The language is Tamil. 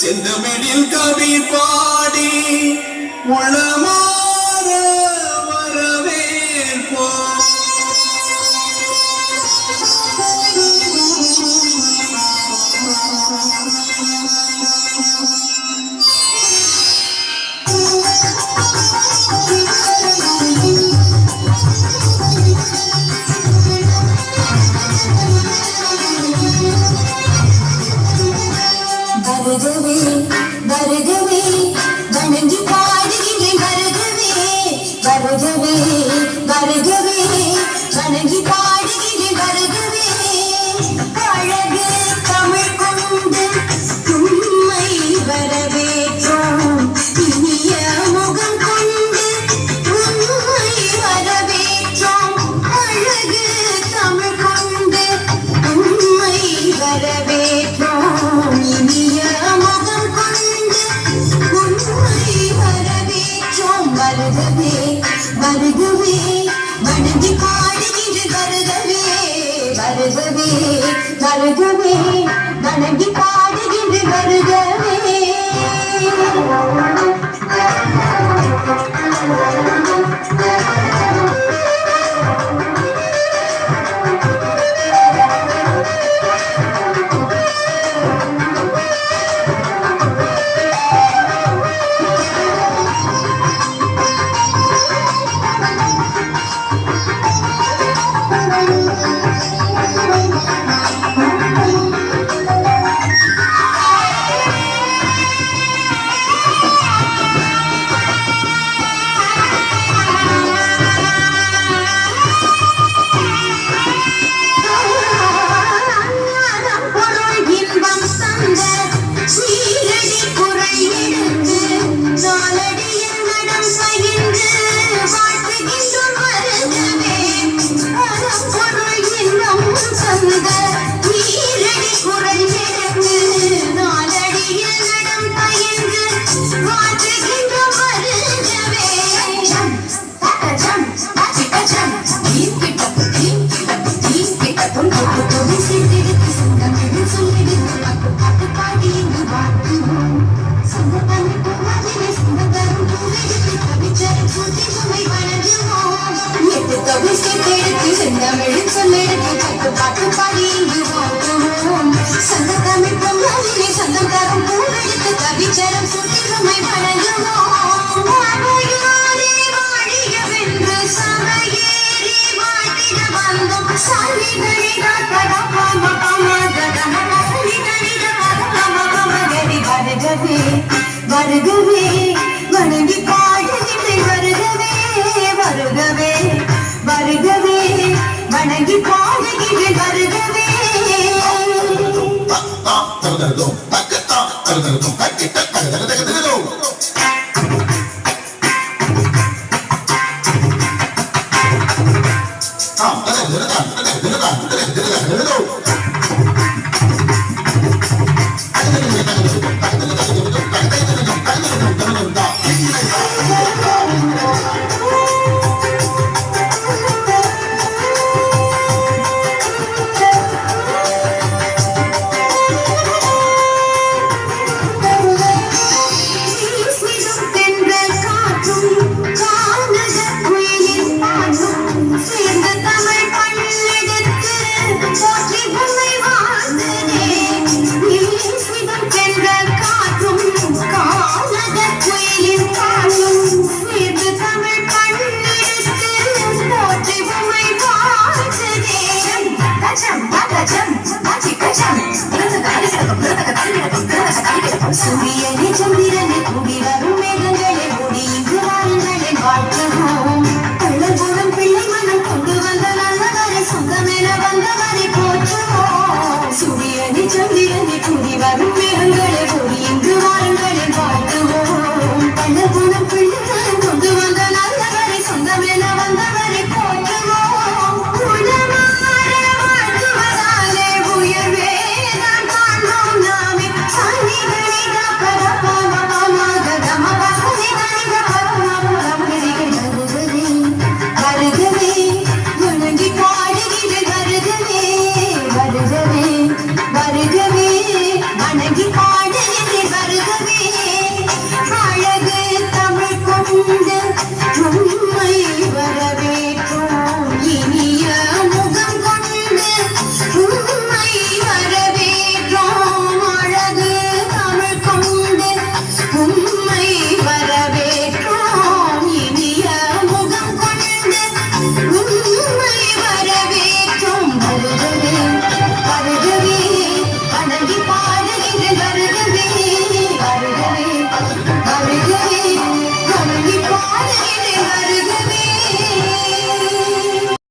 செந்தமிழில் கவி பாடி உளமாற வரவேற்போம். வருகவே வருகவே வணங்கி பாடுகிறேன். வருகவே வருகவே வருகவே வணங்கி பாடுகிறேன். வருகவே அழகு தமிழ் கொண்டு உண்மை வரவேற்றோம். இனிய முகம் கொண்டு உண்மை வரவேற்றோம். அழகு தமிழ் கொண்டு உண்மை வரவேற்றோம். இனிய முகம் கொண்டு உண்மை வரவேற்றோம். வருகவே வருகவே வணங்கி பாடுகின்ற வருகவே வருகவே வருகவே வணங்கி பாடுகின்ற வருகவே. பாட்டு பாடி இங்கு வாழ்த்துவோம். சங்க தமிழ் பொங்கலினை சந்தம் தரும் பூவெடுத்து கவிச்சரம் சுத்திகமை வணங்குவோம். வாழியோரே வாழியவென்று சபையேறி வாழ்த்திட வந்தோம். வருகவே வருகவே வணங்கி பாடுகின்றேன். வருகவே வருகவே வருகவே வணங்கி பாடுகின்றேன். வருகவே சூரியனே சந்திரனே கூடி வரும் மேகங்களே மூடி இங்கு வாருங்களே வாழ்த்துவோம். கள்ளபுரம் பிள்ளை மனம் கொண்டு வந்த நல்லவரை சொந்தமென வந்தவரை போற்றுவோம். சூரியனே சந்திரனே கூடி வரும் மேகங்களே மூடி இங்கு வாருங்களே வாழ்த்துவோம். கள்ளபுரம் பிள்ளை மனம் கொண்டு வந்த நல்லவரை சொந்தமென வந்தவரை போற்றுவோம். வருகவே வருகவே வணங்கி